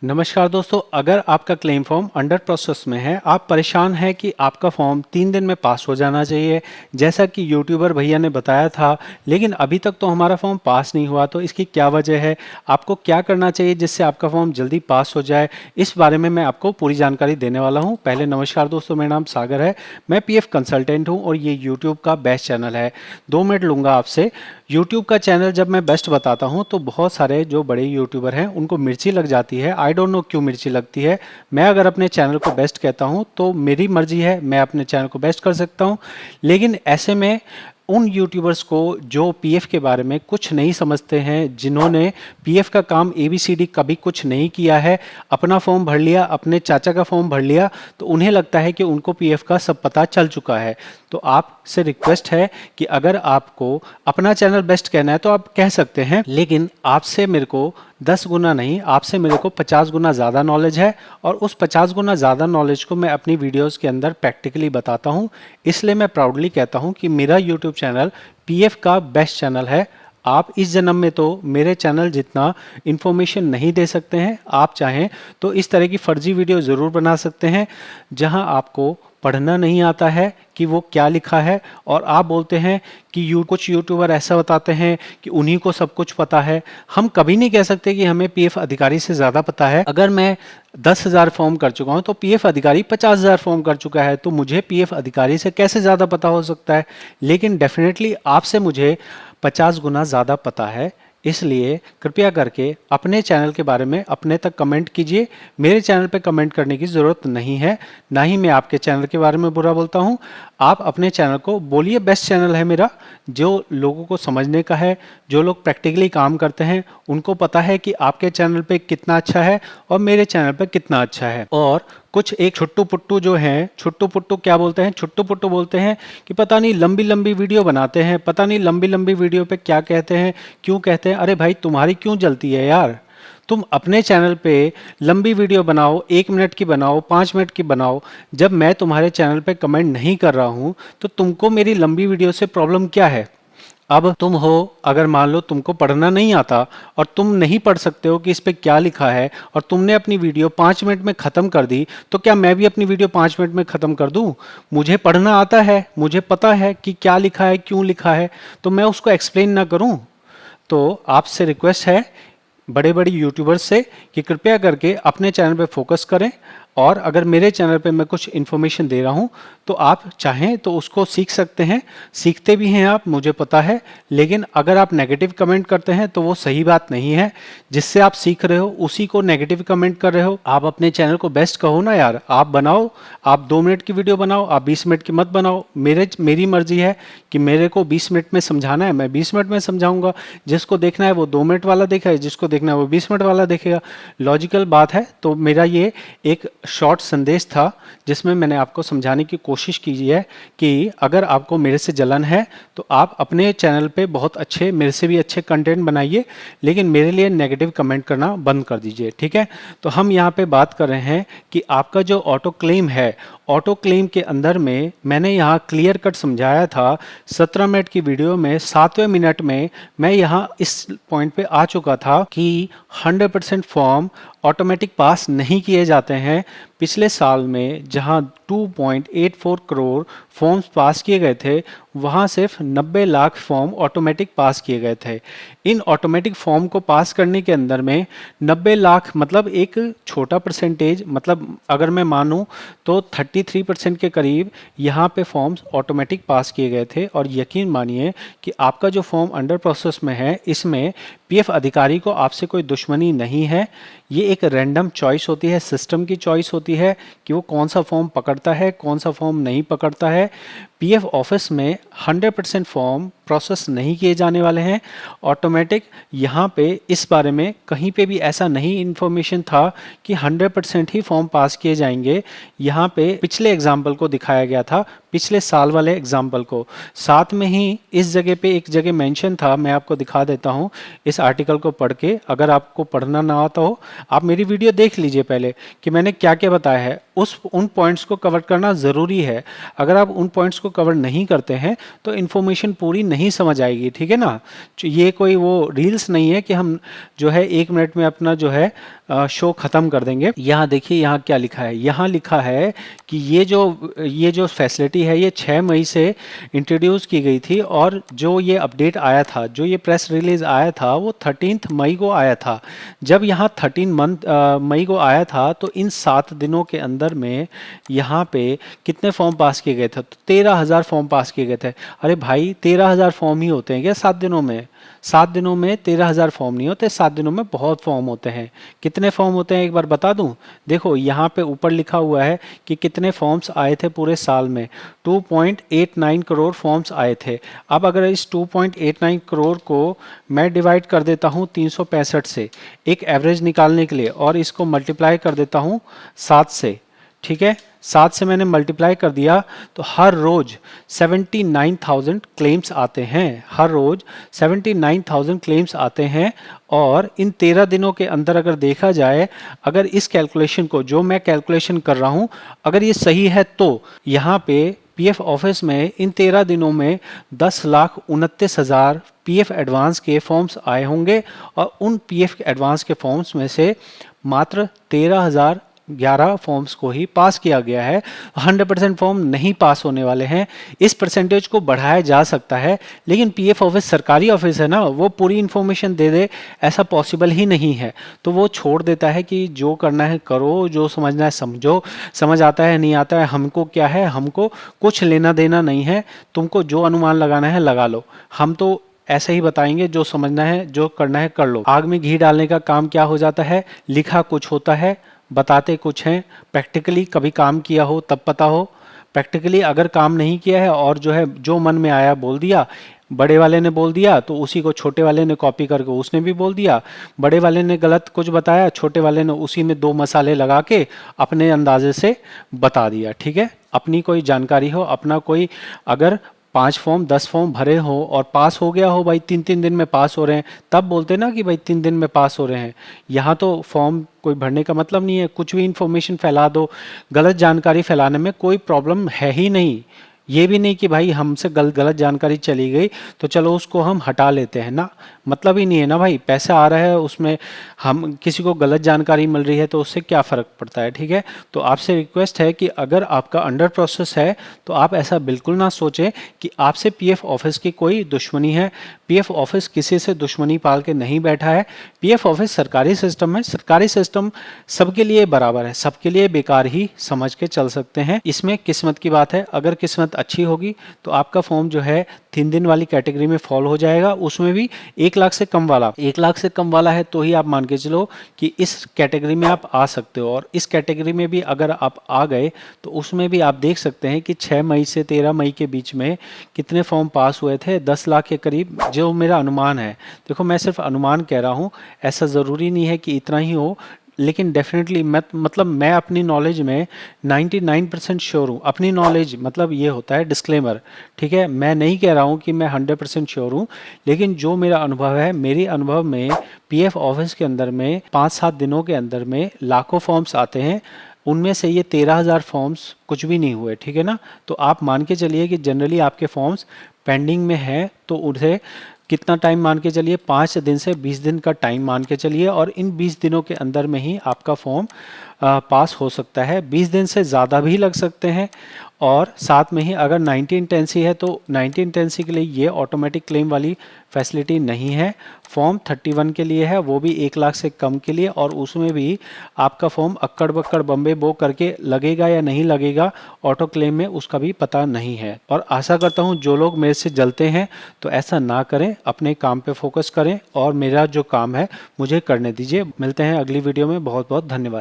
नमस्कार दोस्तों, अगर आपका क्लेम फॉर्म अंडर प्रोसेस में है, आप परेशान हैं कि आपका फॉर्म 3 दिन में पास हो जाना चाहिए जैसा कि यूट्यूबर भैया ने बताया था, लेकिन अभी तक तो हमारा फॉर्म पास नहीं हुआ। तो इसकी क्या वजह है, आपको क्या करना चाहिए जिससे आपका फॉर्म जल्दी पास हो जाए, इस बारे में मैं आपको पूरी जानकारी देने वाला हूं। पहले नमस्कार दोस्तों, मेरा नाम सागर है, मैं पीएफ कंसल्टेंट हूं और ये यूट्यूब का बेस्ट चैनल है। 2 मिनट लूँगा आपसे। यूट्यूब का चैनल जब मैं बेस्ट बताता हूं तो बहुत सारे जो बड़े यूट्यूबर हैं उनको मिर्ची लग जाती है। आई डोंट नो क्यों मिर्ची लगती है। मैं अगर अपने चैनल को बेस्ट कहता हूं तो मेरी मर्जी है, मैं अपने चैनल को बेस्ट कर सकता हूं। लेकिन ऐसे में उन यूट्यूबर्स को जो पीएफ के बारे में कुछ नहीं समझते हैं, जिन्होंने पीएफ का काम एबीसीडी कभी कुछ नहीं किया है, अपना फॉर्म भर लिया, अपने चाचा का फॉर्म भर लिया, तो उन्हें लगता है कि उनको पीएफ का सब पता चल चुका है। तो आपसे रिक्वेस्ट है कि अगर आपको अपना चैनल बेस्ट कहना है तो आप कह सकते हैं, लेकिन आपसे मेरे को 10 गुना नहीं, आपसे मेरे को 50 गुना ज़्यादा नॉलेज है और उस 50 गुना ज़्यादा नॉलेज को मैं अपनी वीडियोस के अंदर प्रैक्टिकली बताता हूं। इसलिए मैं प्राउडली कहता हूं कि मेरा यूट्यूब चैनल पीएफ का बेस्ट चैनल है। आप इस जन्म में तो मेरे चैनल जितना इन्फॉर्मेशन नहीं दे सकते हैं। आप चाहें तो इस तरह की फर्जी वीडियो ज़रूर बना सकते हैं जहां आपको पढ़ना नहीं आता है कि वो क्या लिखा है, और आप बोलते हैं कि कुछ यूट्यूबर ऐसा बताते हैं कि उन्हीं को सब कुछ पता है। हम कभी नहीं कह सकते कि हमें पीएफ अधिकारी से ज़्यादा पता है। अगर मैं 10,000 फॉर्म कर चुका हूं तो पीएफ अधिकारी 50,000 फॉर्म कर चुका है, तो मुझे पीएफ अधिकारी से कैसे ज़्यादा पता हो सकता है। लेकिन डेफिनेटली आपसे मुझे 50 गुना ज़्यादा पता है। इसलिए कृपया करके अपने चैनल के बारे में अपने तक कमेंट कीजिए। मेरे चैनल पे कमेंट करने की ज़रूरत नहीं है, ना ही मैं आपके चैनल के बारे में बुरा बोलता हूँ। आप अपने चैनल को बोलिए बेस्ट चैनल है मेरा, जो लोगों को समझने का है, जो लोग प्रैक्टिकली काम करते हैं उनको पता है कि आपके चैनल पे कितना अच्छा है और मेरे चैनल पे कितना अच्छा है। और कुछ एक छुट्टू पुट्टू जो हैं, छुट्टू पुट्टू क्या बोलते हैं, छुट्टू पुट्टू बोलते हैं कि पता नहीं लंबी लंबी वीडियो बनाते हैं, पता नहीं लंबी लंबी वीडियो पे क्या कहते हैं, क्यों कहते हैं। अरे भाई, तुम्हारी क्यों जलती है यार। तुम अपने चैनल पे लंबी वीडियो बनाओ, 1 मिनट की बनाओ, 5 मिनट की बनाओ। जब मैं तुम्हारे चैनल पे कमेंट नहीं कर रहा हूं तो तुमको मेरी लंबी वीडियो से प्रॉब्लम क्या है। अब तुम हो, अगर मान लो तुमको पढ़ना नहीं आता और तुम नहीं पढ़ सकते हो कि इस पे क्या लिखा है, और तुमने अपनी वीडियो 5 मिनट में ख़त्म कर दी, तो क्या मैं भी अपनी वीडियो 5 मिनट में ख़त्म कर दूं। मुझे पढ़ना आता है, मुझे पता है कि क्या लिखा है, क्यों लिखा है, तो मैं उसको एक्सप्लेन ना करूं। तो आपसे रिक्वेस्ट है बड़े बड़े यूट्यूबर्स से कि कृपया करके अपने चैनल पे फोकस करें, और अगर मेरे चैनल पे मैं कुछ इन्फॉर्मेशन दे रहा हूँ तो आप चाहें तो उसको सीख सकते हैं, सीखते भी हैं आप, मुझे पता है। लेकिन अगर आप नेगेटिव कमेंट करते हैं तो वो सही बात नहीं है। जिससे आप सीख रहे हो उसी को नेगेटिव कमेंट कर रहे हो। आप अपने चैनल को बेस्ट कहो ना यार, आप बनाओ, आप 2 मिनट की वीडियो बनाओ, आप 20 मिनट की मत बनाओ। मेरी मर्जी है कि मेरे को 20 मिनट में समझाना है, मैं 20 मिनट में समझाऊंगा। जिसको देखना है वो 2 मिनट वाला देखेगा, जिसको देखना है वो 20 मिनट वाला देखेगा। लॉजिकल बात है। तो मेरा ये एक शॉर्ट संदेश था जिसमें मैंने आपको समझाने की कोशिश की है कि अगर आपको मेरे से जलन है तो आप अपने चैनल पे बहुत अच्छे, मेरे से भी अच्छे कंटेंट बनाइए, लेकिन मेरे लिए नेगेटिव कमेंट करना बंद कर दीजिए, ठीक है। तो हम यहाँ पे बात कर रहे हैं कि आपका जो ऑटो क्लेम है, ऑटो क्लेम के अंदर में मैंने यहाँ क्लियर कट समझाया था। 17 मिनट की वीडियो में 7वें मिनट में मैं यहाँ इस पॉइंट पे आ चुका था कि 100% फॉर्म ऑटोमेटिक पास नहीं किए जाते हैं। पिछले साल में जहां 2.84 करोड़ फॉर्म्स पास किए गए थे, वहां सिर्फ 90 लाख फॉर्म ऑटोमेटिक पास किए गए थे। इन ऑटोमेटिक फॉर्म को पास करने के अंदर में 90 लाख मतलब एक छोटा परसेंटेज, मतलब अगर मैं मानूं तो 33% के करीब यहाँ पे फॉर्म्स ऑटोमेटिक पास किए गए थे। और यकीन मानिए कि आपका जो फॉर्म अंडर प्रोसेस में है, इसमें पीएफ अधिकारी को आपसे कोई दुश्मनी नहीं है। ये एक रैंडम चॉइस होती है, सिस्टम की चॉइस होती है कि वो कौन सा फॉर्म पकड़ता है, कौन सा फॉर्म नहीं पकड़ता है। पीएफ ऑफिस में 100% फॉर्म प्रोसेस नहीं किए जाने वाले हैं ऑटोमेटिक। यहाँ पे इस बारे में कहीं पे भी ऐसा नहीं इन्फॉर्मेशन था कि 100% ही फॉर्म पास किए जाएंगे। यहाँ पे पिछले एग्जाम्पल को दिखाया गया था, पिछले साल वाले एग्जाम्पल को। साथ में ही इस जगह पे एक जगह मेंशन था, मैं आपको दिखा देता हूँ इस आर्टिकल को पढ़ के। अगर आपको पढ़ना ना आता हो, आप मेरी वीडियो देख लीजिए पहले कि मैंने क्या क्या बताया है। उन पॉइंट्स को कवर करना ज़रूरी है। अगर आप उन पॉइंट्स को कवर नहीं करते हैं तो इन्फॉर्मेशन पूरी नहीं समझ आएगी, ठीक है ना। ये कोई वो रील्स नहीं है कि हम जो है 1 मिनट में अपना जो है शो ख़त्म कर देंगे। यहाँ देखिए यहाँ क्या लिखा है, यहाँ लिखा है कि ये जो फैसिलिटी है ये 6 मई से इंट्रोड्यूस की गई थी और जो ये अपडेट आया था, जो ये प्रेस रिलीज आया था वो 13 मई को आया था। जब यहाँ 13 मई को आया था तो इन 7 दिनों के अंदर में यहाँ पे कितने फॉर्म पास किए गए थे, तो 13,000 फॉर्म पास किए गए थे। अरे भाई 13,000 फॉर्म ही होते हैं क्या 7 दिनों में? 7 दिनों में 13,000 फॉर्म नहीं होते, 7 दिनों में बहुत फॉर्म होते हैं। कितने फॉर्म होते हैं एक बार बता दूं? देखो यहाँ पे ऊपर लिखा हुआ है कि कितने फॉर्म्स आए थे पूरे साल में। 2.89 करोड़ फॉर्म्स आए थे। अब अगर इस 2.89 करोड़ को मैं डिवाइड कर देता हूँ 365 से एक एवरेज निकालने के लिए, और इसको मल्टीप्लाई कर देता हूँ 7 से, ठीक है। 7 से मैंने मल्टीप्लाई कर दिया तो हर रोज 79,000 क्लेम्स आते हैं, हर रोज 79,000 क्लेम्स आते हैं। और इन 13 दिनों के अंदर अगर देखा जाए, अगर इस कैलकुलेशन को जो मैं कैलकुलेशन कर रहा हूं अगर ये सही है तो यहाँ पे पीएफ ऑफिस में इन 13 दिनों में 10,29,000 पीएफ एडवांस के फॉर्म्स आए होंगे और उन पीएफ एडवांस के फॉर्म्स में से मात्र 13,011 फॉर्म्स को ही पास किया गया है। 100% फॉर्म नहीं पास होने वाले हैं। इस परसेंटेज को बढ़ाया जा सकता है, लेकिन पीएफ ऑफिस सरकारी ऑफिस है ना, वो पूरी इन्फॉर्मेशन दे दे ऐसा पॉसिबल ही नहीं है। तो वो छोड़ देता है कि जो करना है करो, जो समझना है समझो, समझ आता है नहीं आता है हमको क्या है, हमको कुछ लेना देना नहीं है, तुमको जो अनुमान लगाना है लगा लो, हम तो ऐसे ही बताएंगे, जो समझना है जो करना है कर लो। आग में घी डालने का काम क्या हो जाता है, लिखा कुछ होता है बताते कुछ हैं। प्रैक्टिकली कभी काम किया हो तब पता हो। प्रैक्टिकली अगर काम नहीं किया है और जो है जो मन में आया बोल दिया, बड़े वाले ने बोल दिया तो उसी को छोटे वाले ने कॉपी करके उसने भी बोल दिया, बड़े वाले ने गलत कुछ बताया, छोटे वाले ने उसी में 2 मसाले लगा के अपने अंदाजे से बता दिया, ठीक है। अपनी कोई जानकारी हो, अपना कोई अगर 5 फॉर्म 10 फॉर्म भरे हो और पास हो गया हो, भाई 3-3 दिन में पास हो रहे हैं, तब बोलते ना कि भाई 3 दिन में पास हो रहे हैं। यहाँ तो फॉर्म कोई भरने का मतलब नहीं है, कुछ भी इंफॉर्मेशन फैला दो। गलत जानकारी फैलाने में कोई प्रॉब्लम है ही नहीं। ये भी नहीं कि भाई हमसे गलत जानकारी चली गई तो चलो उसको हम हटा लेते हैं ना, मतलब ही नहीं है ना भाई। पैसा आ रहा है उसमें, हम किसी को गलत जानकारी मिल रही है तो उससे क्या फ़र्क पड़ता है, ठीक है। तो आपसे रिक्वेस्ट है कि अगर आपका अंडर प्रोसेस है तो आप ऐसा बिल्कुल ना सोचें कि आपसे पीएफ ऑफिस की कोई दुश्मनी है। पीएफ ऑफिस किसी से दुश्मनी पाल के नहीं बैठा है। पीएफ ऑफिस सरकारी सिस्टम है, सरकारी सिस्टम सबके लिए बराबर है, सबके लिए बेकार ही समझ के चल सकते हैं। इसमें किस्मत की बात है, अगर किस्मत अच्छी होगी तो आपका फॉर्म जो है 3 दिन वाली कैटेगरी में फॉल हो जाएगा, उसमें भी 1 लाख से कम वाला। 1 लाख से कम वाला है तो ही आप मान के चलो कि इस कैटेगरी में आप आ सकते हो। और इस कैटेगरी में भी अगर आप आ गए तो उसमें भी आप देख सकते हैं कि 6 मई से 13 मई के बीच में कितने फॉर्म पास हुए थे, 10 लाख के करीब, जो मेरा अनुमान है। देखो मैं सिर्फ अनुमान कह रहा हूँ, ऐसा ज़रूरी नहीं है कि इतना ही हो, लेकिन डेफिनेटली मतलब मैं अपनी नॉलेज में 99% श्योर हूँ। अपनी नॉलेज मतलब ये होता है डिस्क्लेमर, ठीक है। मैं नहीं कह रहा हूँ कि मैं 100% श्योर हूँ, लेकिन जो मेरा अनुभव है, मेरे अनुभव में पीएफ ऑफिस के अंदर में 5-7 दिनों के अंदर में लाखों फॉर्म्स आते हैं, उनमें से ये 13,000 फॉर्म्स कुछ भी नहीं हुए, ठीक है ना। तो आप मान के चलिए कि जनरली आपके फॉर्म्स पेंडिंग में है तो उसे कितना टाइम मान के चलिए, 5 दिन से 20 दिन का टाइम मान के चलिए, और इन 20 दिनों के अंदर में ही आपका फॉर्म पास हो सकता है। 20 दिन से ज़्यादा भी लग सकते हैं। और साथ में ही अगर 1910C है तो 1910C के लिए ये ऑटोमेटिक क्लेम वाली फैसिलिटी नहीं है। फॉर्म 31 के लिए है, वो भी 1 लाख से कम के लिए, और उसमें भी आपका फॉर्म अक्कड़ बक्कड़ बम्बे बो करके लगेगा या नहीं लगेगा ऑटो क्लेम में, उसका भी पता नहीं है। और आशा करता हूँ जो लोग मेरे से जलते हैं तो ऐसा ना करें, अपने काम पे फोकस करें और मेरा जो काम है मुझे करने दीजिए। मिलते हैं अगली वीडियो में, बहुत बहुत धन्यवाद।